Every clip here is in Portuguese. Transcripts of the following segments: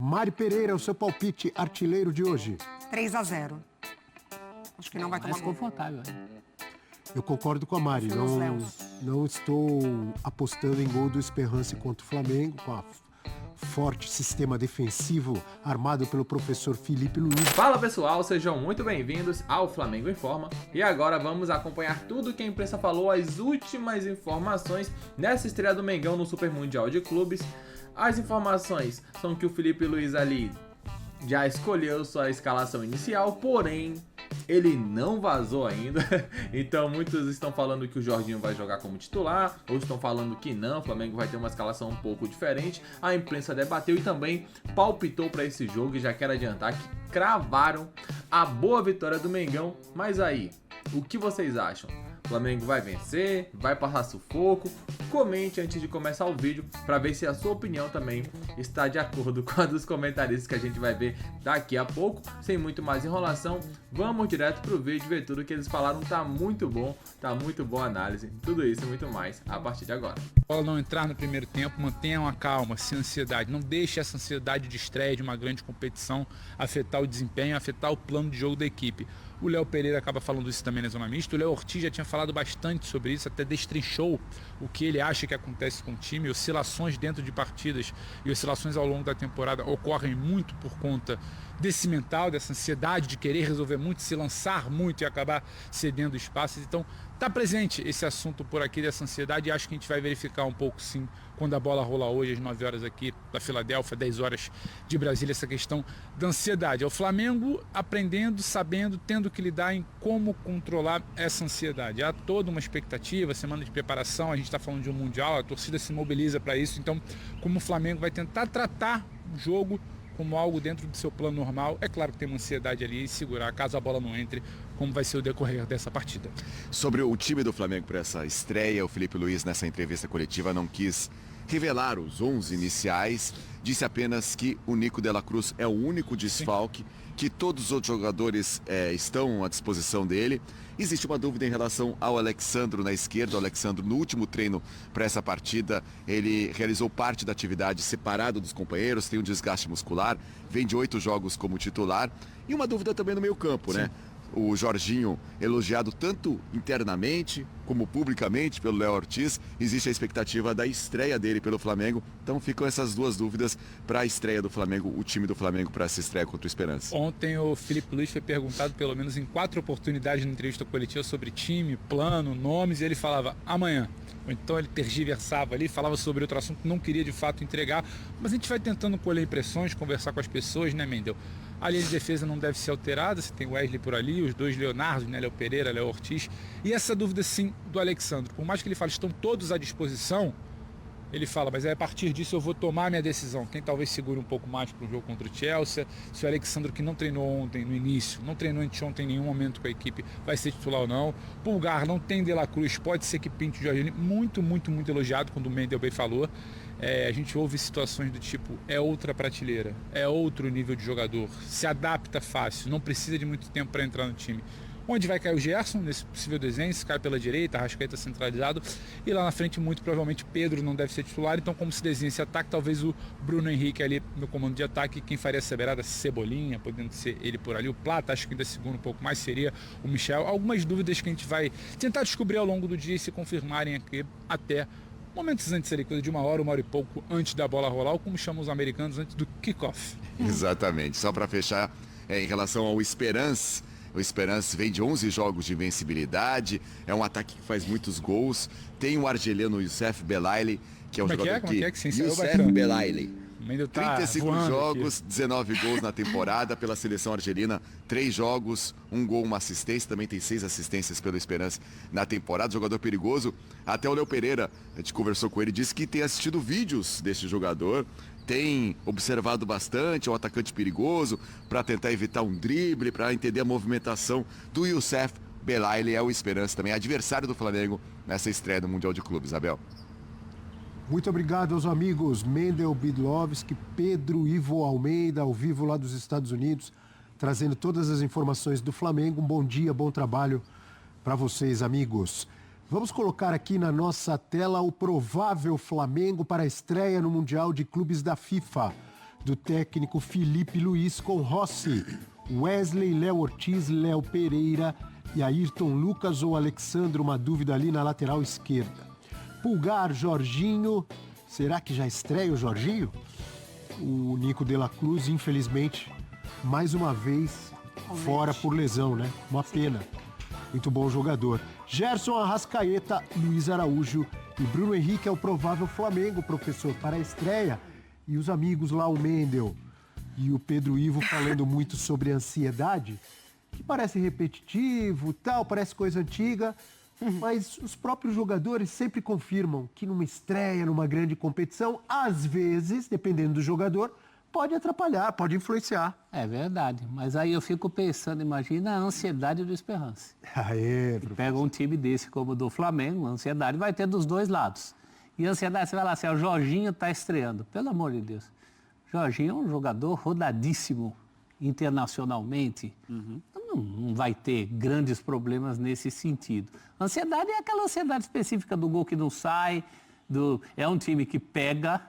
Mari Pereira, o seu palpite artilheiro de hoje. 3-0. Acho que não vai tomar Mais gol. confortável. Eu concordo com a Mari. Confio nos Leos. Não estou apostando em gol do Esperance contra o Flamengo, com a forte sistema defensivo armado pelo professor Felipe Luiz. Fala pessoal, sejam muito bem-vindos ao Flamengo Informa. E agora vamos acompanhar tudo que a imprensa falou, as últimas informações nessa estreia do Mengão no Super Mundial de Clubes. As informações são que o Felipe Luiz ali já escolheu sua escalação inicial, porém ele não vazou ainda. Então muitos estão falando que o Jorginho vai jogar como titular, ou estão falando que não, o Flamengo vai ter uma escalação um pouco diferente. A imprensa debateu e também palpitou para esse jogo, e já quero adiantar que cravaram a boa vitória do Mengão. Mas aí, o que vocês acham? O Flamengo vai vencer? Vai passar sufoco? Comente antes de começar o vídeo para ver se a sua opinião também está de acordo com a dos comentaristas que a gente vai ver daqui a pouco. Sem muito mais enrolação, vamos direto pro vídeo ver tudo que eles falaram. Tá muito bom a análise. Tudo isso e muito mais a partir de agora. A bola não entrar no primeiro tempo, mantenha uma calma, sem ansiedade. Não deixe essa ansiedade de estreia de uma grande competição afetar o desempenho, afetar o plano de jogo da equipe. O Léo Pereira acaba falando isso também na Zona Mista. O Léo Ortiz já tinha falado bastante sobre isso, até destrinchou o que ele acha que acontece com o time. Oscilações dentro de partidas e oscilações ao longo da temporada ocorrem muito por conta desse mental, dessa ansiedade de querer resolver muito, se lançar muito e acabar cedendo espaços. Então, está presente esse assunto por aqui, dessa ansiedade, e acho que a gente vai verificar um pouco sim, quando a bola rolar hoje, às 9 horas aqui da Filadélfia, 10 horas de Brasília, essa questão da ansiedade. É o Flamengo aprendendo, sabendo, tendo que lidar em como controlar essa ansiedade. Há toda uma expectativa, semana de preparação, a gente está falando de um Mundial, a torcida se mobiliza para isso. Então, como o Flamengo vai tentar tratar o jogo como algo dentro do seu plano normal, é claro que tem uma ansiedade ali e segurar, caso a bola não entre, como vai ser o decorrer dessa partida. Sobre o time do Flamengo para essa estreia, o Felipe Luiz nessa entrevista coletiva não quis revelar os 11 iniciais, disse apenas que o Nico de la Cruz é o único desfalque, que todos os outros jogadores estão à disposição dele. Existe uma dúvida em relação ao Alexandro na esquerda. O Alexandro, no último treino para essa partida, ele realizou parte da atividade separado dos companheiros, tem um desgaste muscular, vem de 8 jogos como titular. E uma dúvida também no meio-campo, né? O Jorginho, elogiado tanto internamente como publicamente pelo Léo Ortiz, existe a expectativa da estreia dele pelo Flamengo. Então ficam essas duas dúvidas para a estreia do Flamengo, o time do Flamengo para essa estreia contra o Esperança. Ontem o Felipe Luiz foi perguntado pelo menos em 4 oportunidades na entrevista coletiva sobre time, plano, nomes, e ele falava amanhã. Ou então ele tergiversava ali, falava sobre outro assunto, não queria de fato entregar, mas a gente vai tentando colher impressões, conversar com as pessoas, né, Mendel? A linha de defesa não deve ser alterada, você tem o Wesley por ali, os dois Leonardo, né, Léo Pereira, Léo Ortiz. E essa dúvida sim do Alexandro, por mais que ele fale, estão todos à disposição, ele fala, mas a partir disso eu vou tomar minha decisão. Quem talvez segure um pouco mais para o jogo contra o Chelsea, se o Alexandro, que não treinou ontem no início, não treinou anteontem em nenhum momento com a equipe, vai ser titular ou não. Pulgar não tem De La Cruz, pode ser que pinte o Jorginho, muito elogiado, quando o Mendel bem falou. A gente ouve situações do tipo, é outra prateleira, é outro nível de jogador, se adapta fácil, não precisa de muito tempo para entrar no time. Onde vai cair o Gerson, nesse possível desenho, se cai pela direita, Arrascaeta centralizado, e lá na frente muito provavelmente Pedro não deve ser titular, então como se desenha esse ataque, talvez o Bruno Henrique ali no comando de ataque, quem faria essa beirada, Cebolinha, podendo ser ele por ali, o Plata, acho que ainda segura um pouco mais, seria o Michel. Algumas dúvidas que a gente vai tentar descobrir ao longo do dia e se confirmarem aqui até momentos antes ali, coisa de 1 hora e pouco antes da bola rolar, ou como chamam os americanos, antes do kickoff. Exatamente. Só para fechar, em relação ao Esperance, o Esperance vem de 11 jogos de invencibilidade, é um ataque que faz muitos gols, tem o argelino Youssef Belaili, que é um jogador que Youssef Belaili. 35 jogos, 19 gols na temporada pela seleção argelina, 3 jogos, 1 gol, 1 assistência, também tem 6 assistências pelo Esperance na temporada, jogador perigoso. Até o Léo Pereira, a gente conversou com ele, disse que tem assistido vídeos desse jogador, tem observado bastante, é um atacante perigoso, para tentar evitar um drible, para entender a movimentação do Youssef Belaili, é o Esperance também, adversário do Flamengo nessa estreia do Mundial de Clubes, Abel. Muito obrigado aos amigos Mendel Bidlovski, Pedro Ivo Almeida, ao vivo lá dos Estados Unidos, trazendo todas as informações do Flamengo. Um bom dia, bom trabalho para vocês, amigos. Vamos colocar aqui na nossa tela o provável Flamengo para a estreia no Mundial de Clubes da FIFA. do técnico Felipe Luiz com Rossi, Wesley, Léo Ortiz, Léo Pereira e Ayrton Lucas ou Alexandre, uma dúvida ali na lateral esquerda. Pulgar, Jorginho, será que já estreia o Jorginho? O Nico de la Cruz, infelizmente, mais uma vez fora por lesão, né? Uma pena. Muito bom jogador. Gerson, Arrascaeta, Luiz Araújo e Bruno Henrique é o provável Flamengo, professor, para a estreia. E os amigos lá, o Mendel e o Pedro Ivo falando muito sobre ansiedade, que parece repetitivo, tal, parece coisa antiga, mas os próprios jogadores sempre confirmam que numa estreia, numa grande competição, às vezes, dependendo do jogador, pode atrapalhar, pode influenciar. É verdade, mas aí eu fico pensando, imagina a ansiedade do Esperance. Aê, Pega um time desse como o do Flamengo, a ansiedade vai ter dos dois lados. E a ansiedade, você vai lá assim, o Jorginho está estreando. Pelo amor de Deus. Jorginho é um jogador rodadíssimo internacionalmente. Então não vai ter grandes problemas nesse sentido. Ansiedade é aquela ansiedade específica do gol que não sai, é um time que pega,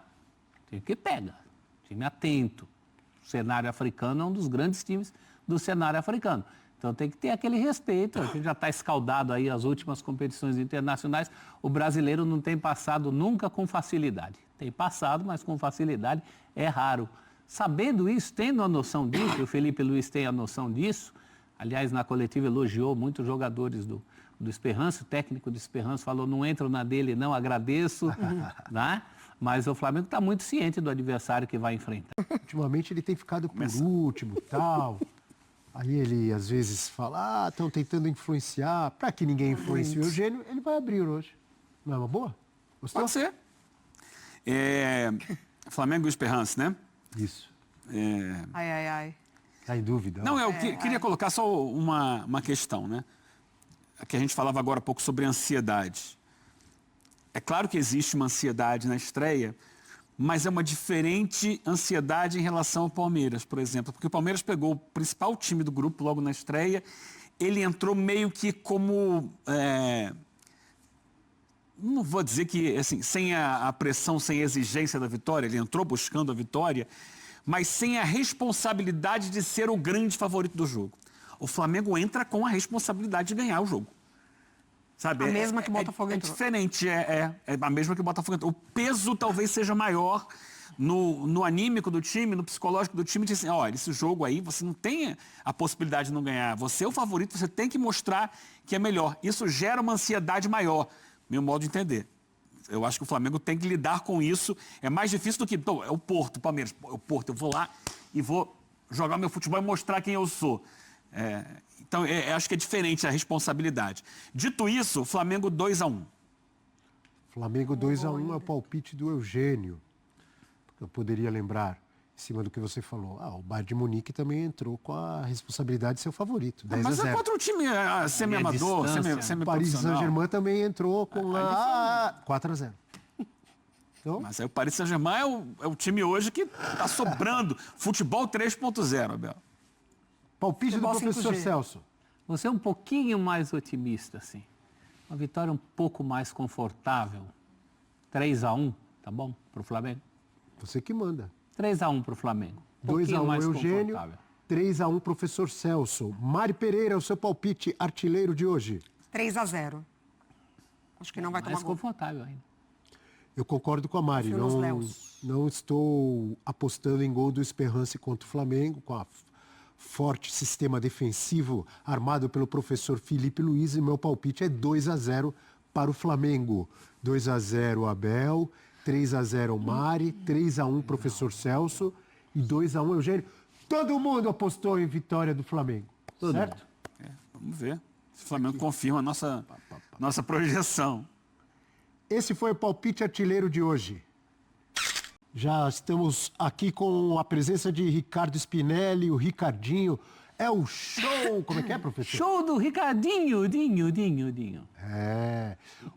time atento. O cenário africano é um dos grandes times do cenário africano. Então tem que ter aquele respeito, a gente já está escaldado aí as últimas competições internacionais, o brasileiro não tem passado nunca com facilidade. Tem passado, mas com facilidade é raro. Sabendo isso, tendo a noção disso, o Felipe Luiz tem a noção disso, aliás, na coletiva elogiou muitos jogadores do Esperance, o técnico do Esperance falou, não entro na dele não, agradeço, né? Mas o Flamengo está muito ciente do adversário que vai enfrentar. Ultimamente ele tem ficado por último e tal. Aí ele, às vezes, fala, estão tentando influenciar. Para que ninguém influencie o Eugênio, ele vai abrir hoje. Não é uma boa? Gostou? Pode ser. Flamengo e Esperance, né? Isso. Ai. Tá em dúvida? Não, eu queria colocar só uma questão, né? Que a gente falava agora há pouco sobre ansiedade. É claro que existe uma ansiedade na estreia, mas é uma diferente ansiedade em relação ao Palmeiras, por exemplo. Porque o Palmeiras pegou o principal time do grupo logo na estreia, ele entrou meio que como... não vou dizer que, assim, sem a pressão, sem a exigência da vitória, ele entrou buscando a vitória, mas sem a responsabilidade de ser o grande favorito do jogo. O Flamengo entra com a responsabilidade de ganhar o jogo. Sabe? A mesma que o Botafogo entrou. É diferente, é a mesma que o Botafogo entrou. O peso talvez seja maior no anímico do time, no psicológico do time, de assim, olha, esse jogo aí, você não tem a possibilidade de não ganhar. Você é o favorito, você tem que mostrar que é melhor. Isso gera uma ansiedade maior, meu modo de entender. Eu acho que o Flamengo tem que lidar com isso. É mais difícil do que, então, é o Porto, o Palmeiras. É o Porto, eu vou lá e vou jogar meu futebol e mostrar quem eu sou. Então, acho que é diferente a responsabilidade. Dito isso, Flamengo 2-1. Flamengo 2-1 é o palpite do Eugênio. Eu poderia lembrar, em cima do que você falou. O Bayern de Munique também entrou com a responsabilidade de ser o favorito. 10-0. Mas é contra um time semi-amador, O semi-profissional. Paris Saint-Germain também entrou com 4-0. Então, Mas aí o Paris Saint-Germain é o time hoje que está sobrando. Futebol 3.0, Abel. palpite do Futebol professor 5G. Celso. Você é um pouquinho mais otimista, assim. Uma vitória um pouco mais confortável. 3-1, tá bom? Para o Flamengo. Você que manda. 3-1 para o Flamengo. Um pouquinho 2-1 mais Eugênio, confortável. 3-1 professor Celso. Mari Pereira, o seu palpite artilheiro de hoje. 3-0. Acho que não vai Mais tomar gol. confortável ainda. Eu concordo com a Mari. Confio nos Léus. Não estou apostando em gol do Esperance contra o Flamengo, com a forte sistema defensivo armado pelo professor Felipe Luiz. E meu palpite é 2-0 para o Flamengo. 2-0 Abel, 3-0 Mari, 3-1 professor Celso e 2-1 Eugênio. Todo mundo apostou em vitória do Flamengo, certo? Vamos ver se o Flamengo confirma a nossa projeção. Esse foi o palpite artilheiro de hoje. Já estamos aqui com a presença de Ricardo Spinelli, o Ricardinho. É o show... Como é que é, professor? Show do Ricardinho, Dinho.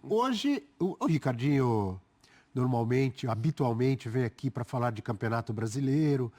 Hoje, o Ricardinho habitualmente vem aqui para falar de Campeonato Brasileiro,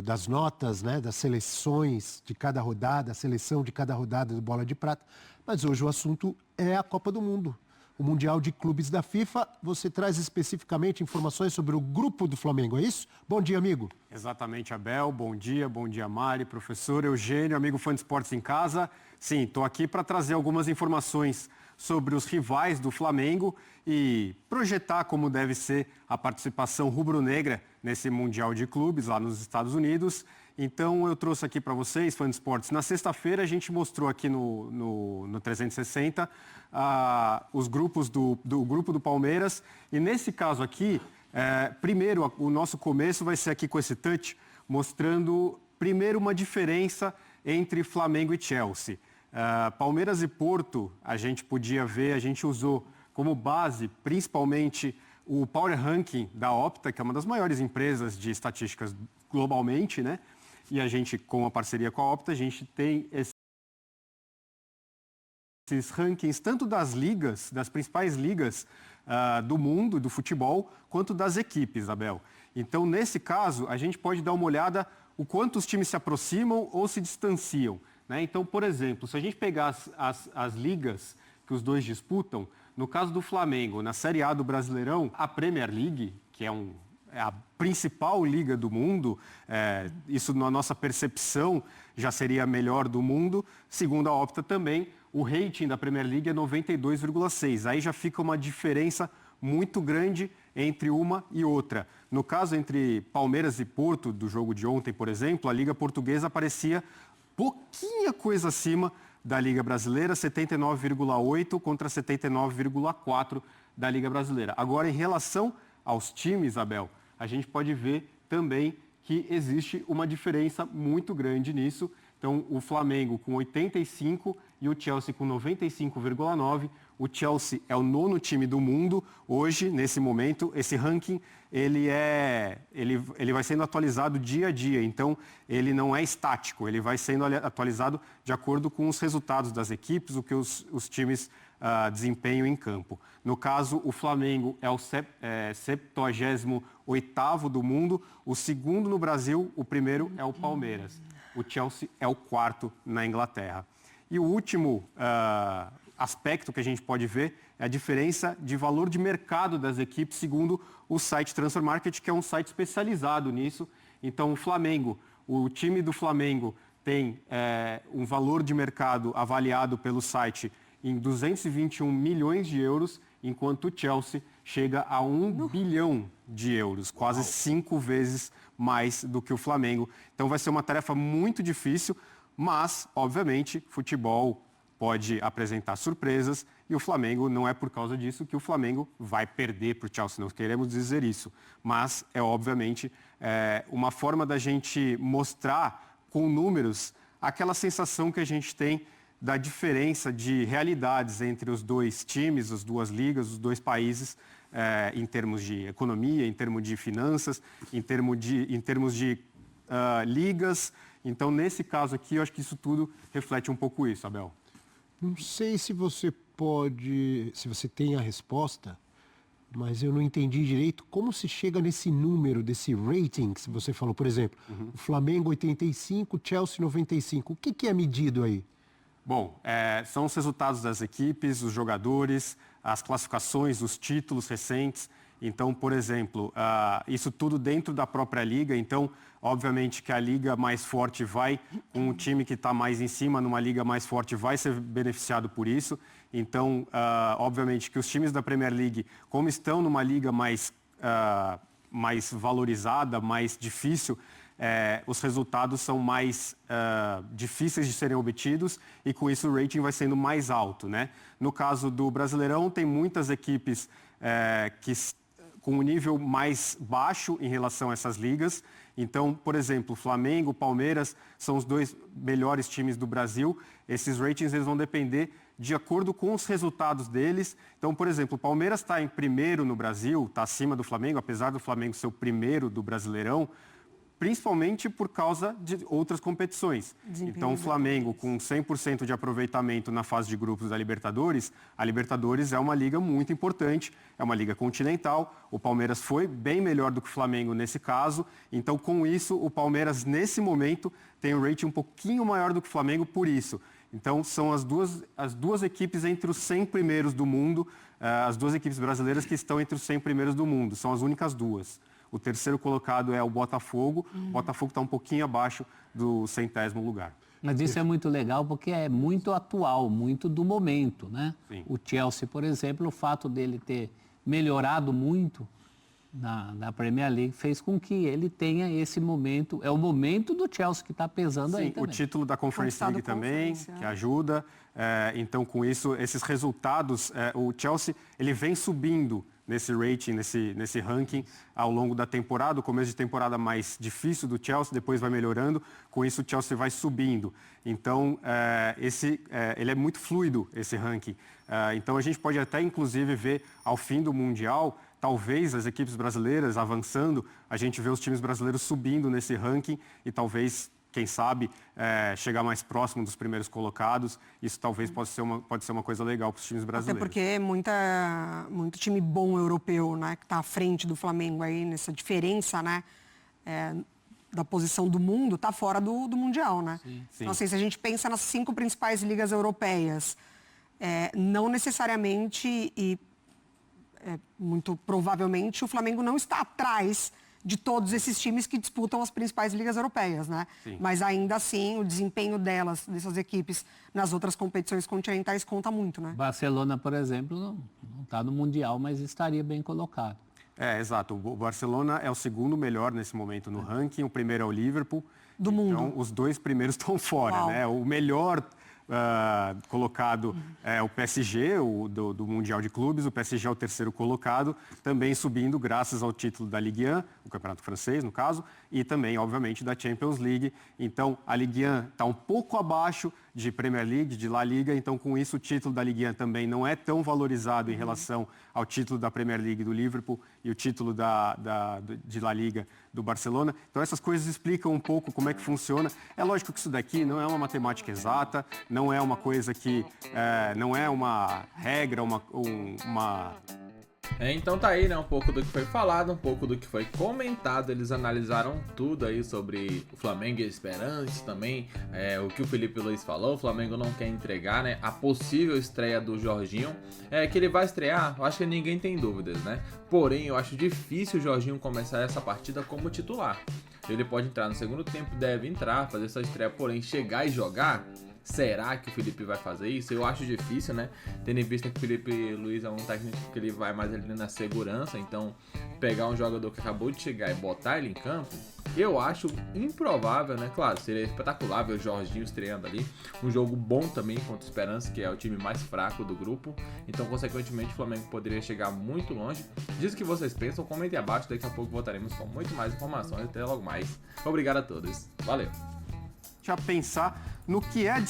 das notas, né, das seleções de cada rodada, a seleção de cada rodada do Bola de Prata. Mas hoje o assunto é a Copa do Mundo. o Mundial de Clubes da FIFA. Você traz especificamente informações sobre o grupo do Flamengo, é isso? Bom dia, amigo. Exatamente, Abel. Bom dia, Mari, professor Eugênio, amigo fã de esportes em casa. Sim, estou aqui para trazer algumas informações sobre os rivais do Flamengo e projetar como deve ser a participação rubro-negra nesse Mundial de Clubes lá nos Estados Unidos. Então eu trouxe aqui para vocês, fãs de esportes, na sexta-feira a gente mostrou aqui no 360 os grupos do grupo do Palmeiras e nesse caso aqui, primeiro o nosso começo vai ser aqui com esse touch, mostrando primeiro uma diferença entre Flamengo e Chelsea. Palmeiras e Porto, a gente podia ver, a gente usou como base principalmente o Power Ranking da Opta, que é uma das maiores empresas de estatísticas globalmente, né? E a gente, com a parceria com a Opta, a gente tem esses rankings tanto das ligas, das principais ligas do mundo, do futebol, quanto das equipes, Abel. Então, nesse caso, a gente pode dar uma olhada o quanto os times se aproximam ou se distanciam. Né? Então, por exemplo, se a gente pegar as ligas que os dois disputam, no caso do Flamengo, na Série A do Brasileirão, a Premier League, que é a principal liga do mundo, isso na nossa percepção já seria a melhor do mundo. Segundo a Opta também, o rating da Premier League é 92,6. Aí já fica uma diferença muito grande entre uma e outra. No caso entre Palmeiras e Porto, do jogo de ontem, por exemplo, a Liga Portuguesa aparecia pouquinha coisa acima da Liga Brasileira, 79,8 contra 79,4 da Liga Brasileira. Agora, em relação aos times, Abel, a gente pode ver também que existe uma diferença muito grande nisso. Então, o Flamengo com 85 e o Chelsea com 95,9. O Chelsea é o 9º time do mundo hoje, nesse momento. Esse ranking, ele vai sendo atualizado dia a dia. Então, ele não é estático. Ele vai sendo atualizado de acordo com os resultados das equipes, o que os times desempenham em campo. No caso, o Flamengo é o 78º do mundo. O segundo no Brasil, o primeiro é o Palmeiras. O Chelsea é o 4º na Inglaterra. E o último aspecto que a gente pode ver é a diferença de valor de mercado das equipes, segundo o site Transfer Market, que é um site especializado nisso. Então, o time do Flamengo tem um valor de mercado avaliado pelo site em 221 milhões de euros, enquanto o Chelsea chega a 1 bilhão de euros, quase 5 vezes mais do que o Flamengo. Então vai ser uma tarefa muito difícil, mas, obviamente, futebol pode apresentar surpresas e o Flamengo não é por causa disso que o Flamengo vai perder para o Chelsea, não queremos dizer isso. Mas é, obviamente, uma forma da gente mostrar com números aquela sensação que a gente tem da diferença de realidades entre os dois times, as duas ligas, os dois países, em termos de economia, em termos de finanças, em termos de ligas. Então, nesse caso aqui, eu acho que isso tudo reflete um pouco isso, Abel. Não sei se você tem a resposta, mas eu não entendi direito como se chega nesse número, desse rating que você falou. Por exemplo, o Flamengo 85, Chelsea 95. O que é medido aí? Bom, são os resultados das equipes, os jogadores, as classificações, os títulos recentes. Então, por exemplo, isso tudo dentro da própria liga. Então, obviamente que a liga mais forte com o time que está mais em cima, numa liga mais forte, vai ser beneficiado por isso. Então, obviamente que os times da Premier League, como estão numa liga mais valorizada, mais difícil, os resultados são mais difíceis de serem obtidos e com isso o rating vai sendo mais alto, né? No caso do Brasileirão, tem muitas equipes com um nível mais baixo em relação a essas ligas. Então, por exemplo, Flamengo, Palmeiras são os dois melhores times do Brasil. Esses ratings eles vão depender de acordo com os resultados deles. Então, por exemplo, o Palmeiras está em primeiro no Brasil, está acima do Flamengo, apesar do Flamengo ser o primeiro do Brasileirão, principalmente por causa de outras competições. Então, o Flamengo, com 100% de aproveitamento na fase de grupos da Libertadores, a Libertadores é uma liga muito importante, é uma liga continental. O Palmeiras foi bem melhor do que o Flamengo nesse caso. Então, com isso, o Palmeiras, nesse momento, tem um rating um pouquinho maior do que o Flamengo por isso. Então, são as duas equipes entre os 100 primeiros do mundo, as duas equipes brasileiras que estão entre os 100 primeiros do mundo. São as únicas duas. O terceiro colocado é o Botafogo. O Botafogo está um pouquinho abaixo do 100º lugar. Mas isso é muito legal porque é muito atual, muito do momento, né? Sim. O Chelsea, por exemplo, o fato dele ter melhorado muito na Premier League fez com que ele tenha esse momento. É o momento do Chelsea que está pesando aí Sim, também. o título da Conference League também, que ajuda. Então, com isso, esses resultados, o Chelsea ele vem subindo nesse rating, nesse ranking ao longo da temporada. O começo de temporada mais difícil do Chelsea, depois vai melhorando. Com isso, o Chelsea vai subindo. Então, ele é muito fluido, esse ranking. Então, a gente pode até, inclusive, ver ao fim do Mundial, talvez as equipes brasileiras avançando, a gente vê os times brasileiros subindo nesse ranking e talvez, quem sabe, chegar mais próximo dos primeiros colocados. Isso talvez pode ser uma coisa legal para os times brasileiros. Até porque muito time bom europeu, né, que está à frente do Flamengo aí nessa diferença, né, da posição do mundo, está fora do Mundial, né? Sim. Então, assim, se a gente pensa nas 5 principais ligas europeias, não necessariamente muito provavelmente o Flamengo não está atrás de todos esses times que disputam as principais ligas europeias, né? Sim. Mas ainda assim, o desempenho dessas equipes nas outras competições continentais conta muito, né? Barcelona, por exemplo, não está no Mundial, mas estaria bem colocado. Exato. O Barcelona é o segundo melhor nesse momento no ranking. O primeiro é o Liverpool. Do mundo. Então, os dois primeiros estão fora, Uau. né? O melhor colocado é o PSG, do Mundial de Clubes. O PSG é o terceiro colocado, também subindo graças ao título da Ligue 1, o Campeonato Francês, no caso, e também, obviamente, da Champions League. Então, a Ligue 1 está um pouco abaixo de Premier League, de La Liga. Então, com isso, o título da Ligue 1 também não é tão valorizado em relação ao título da Premier League do Liverpool e o título de La Liga do Barcelona. Então, essas coisas explicam um pouco como é que funciona. É lógico que isso daqui não é uma matemática exata, não é uma coisa que... não é uma regra, Então tá aí, né, um pouco do que foi falado, um pouco do que foi comentado. Eles analisaram tudo aí sobre o Flamengo e a esperança também, o que o Felipe Luiz falou. O Flamengo não quer entregar, né, a possível estreia do Jorginho, que ele vai estrear, eu acho que ninguém tem dúvidas, né? Porém, eu acho difícil o Jorginho começar essa partida como titular. Ele pode entrar no segundo tempo, deve entrar, fazer essa estreia, porém chegar e jogar... Será que o Felipe vai fazer isso? Eu acho difícil, né? Tendo em vista que o Felipe Luiz é um técnico que ele vai mais ali na segurança. Então, pegar um jogador que acabou de chegar e botar ele em campo, eu acho improvável, né? Claro, seria espetacular ver o Jorginho estreando ali. Um jogo bom também contra o Esperança, que é o time mais fraco do grupo. Então, consequentemente, o Flamengo poderia chegar muito longe. Diz o que vocês pensam, comentem abaixo. Daqui a pouco voltaremos com muito mais informações. Até logo mais. Obrigado a todos. Valeu! Já pensar no que é